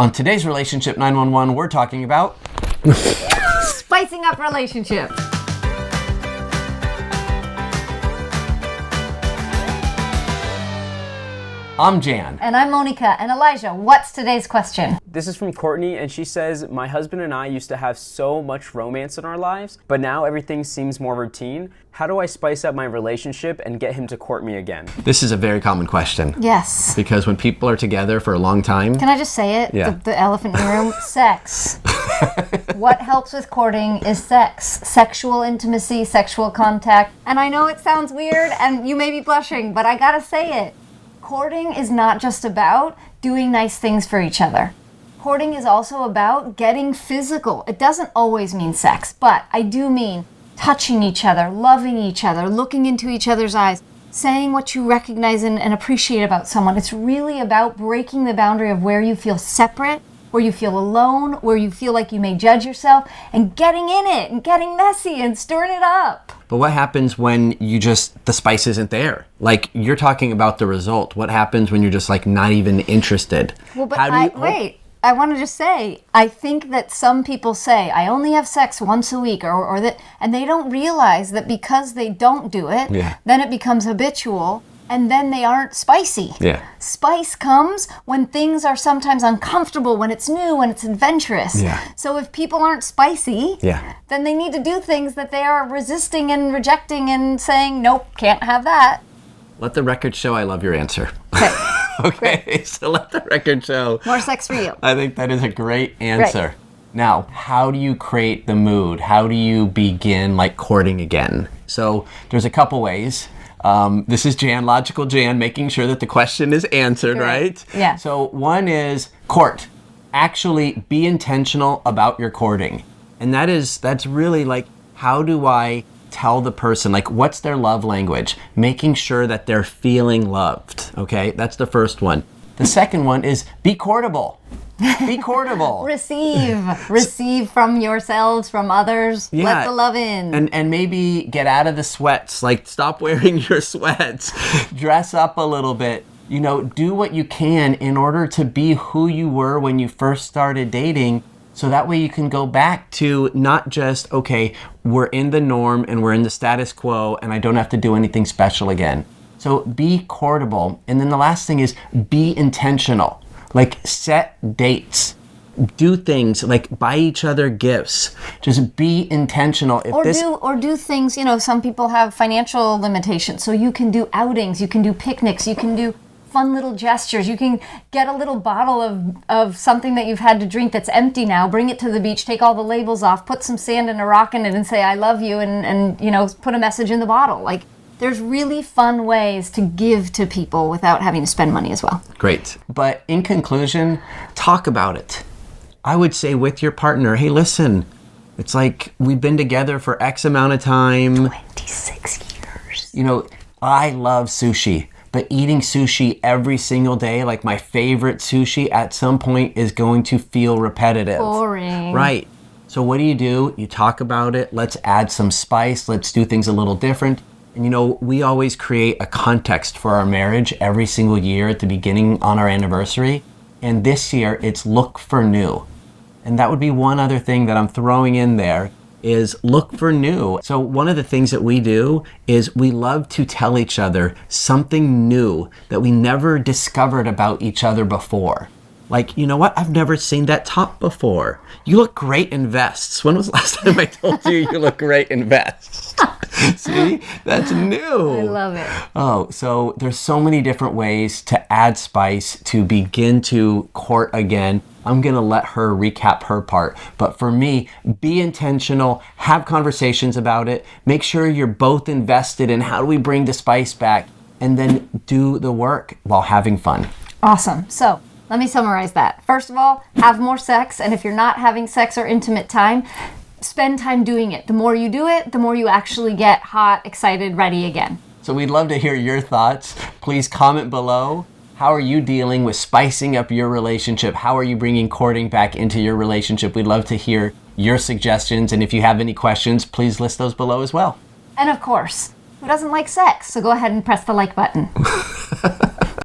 On today's Relationship 911, we're talking about spicing up relationships. I'm Jan. And I'm Monika. And Elijah, what's today's question? This is from Courtney, and she says, my husband and I used to have so much romance in our lives, but now everything seems more routine. How do I spice up my relationship and get him to court me again? This is a very common question. Yes. Because when people are together for a long time... Can I just say it? Yeah. The elephant in the room? Sex. What helps with courting is sex. Sexual intimacy, sexual contact. And I know it sounds weird, and you may be blushing, but I gotta say it. Courting is not just about doing nice things for each other. Courting is also about getting physical. It doesn't always mean sex, but I do mean touching each other, loving each other, looking into each other's eyes, saying what you recognize and appreciate about someone. It's really about breaking the boundary of where you feel separate, where you feel alone, where you feel like you may judge yourself, and getting in it and getting messy and stirring it up. But what happens when the spice isn't there? Like, you're talking about the result. What happens when you're just like not even interested? Well, but I want to just say, I think that some people say, I only have sex once a week, or that, and they don't realize that because they don't do it, then it becomes habitual, and then they aren't spicy. Yeah. Spice comes when things are sometimes uncomfortable, when it's new, when it's adventurous. Yeah. So if people aren't spicy, then they need to do things that they are resisting and rejecting and saying, nope, can't have that. Let the record show I love your answer. Okay. Okay, so let the record show. More sex for you. I think that is a great answer. Right. Now, how do you create the mood? How do you begin courting again? So there's a couple ways. This is Jan, Logical Jan, making sure that the question is answered, right? Yeah. So one is court. Actually be intentional about your courting. And that's really how do I tell the person, what's their love language? Making sure that they're feeling loved, okay? That's the first one. The second one is be courtable. Be courtable. Receive from yourselves, from others. Yeah. Let the love in. And maybe get out of the sweats. Stop wearing your sweats. Dress up a little bit. Do what you can in order to be who you were when you first started dating. So that way you can go back to not just, okay, we're in the norm and we're in the status quo and I don't have to do anything special again. So be courtable. And then the last thing is be intentional. Set dates. Do things buy each other gifts. Just be intentional. Or do things, some people have financial limitations. So you can do outings, you can do picnics, you can do fun little gestures. You can get a little bottle of something that you've had to drink that's empty now, bring it to the beach, take all the labels off, put some sand and a rock in it and say, I love you, and put a message in the bottle. There's really fun ways to give to people without having to spend money as well. Great. But in conclusion, talk about it. I would say with your partner, hey, listen, it's we've been together for X amount of time. 26 years. I love sushi. But eating sushi every single day, my favorite sushi, at some point is going to feel repetitive. Boring. Right. So what do? You talk about it. Let's add some spice. Let's do things a little different. And we always create a context for our marriage every single year at the beginning on our anniversary. And this year, it's look for new. And that would be one other thing that I'm throwing in there is look for new. So one of the things that we do is we love to tell each other something new that we never discovered about each other before. You know what? I've never seen that top before. You look great in vests. When was the last time I told you look great in vests? See? That's new. I love it. Oh, so there's so many different ways to add spice to begin to court again. I'm going to let her recap her part. But for me, be intentional, have conversations about it, make sure you're both invested in how do we bring the spice back, and then do the work while having fun. Awesome. So let me summarize that. First of all, have more sex. And if you're not having sex or intimate time, spend time doing it. The more you do it, the more you actually get hot, excited, ready again. So we'd love to hear your thoughts. Please comment below. How are you dealing with spicing up your relationship? How are you bringing courting back into your relationship? We'd love to hear your suggestions. And if you have any questions, please list those below as well. And of course, who doesn't like sex? So go ahead and press the like button.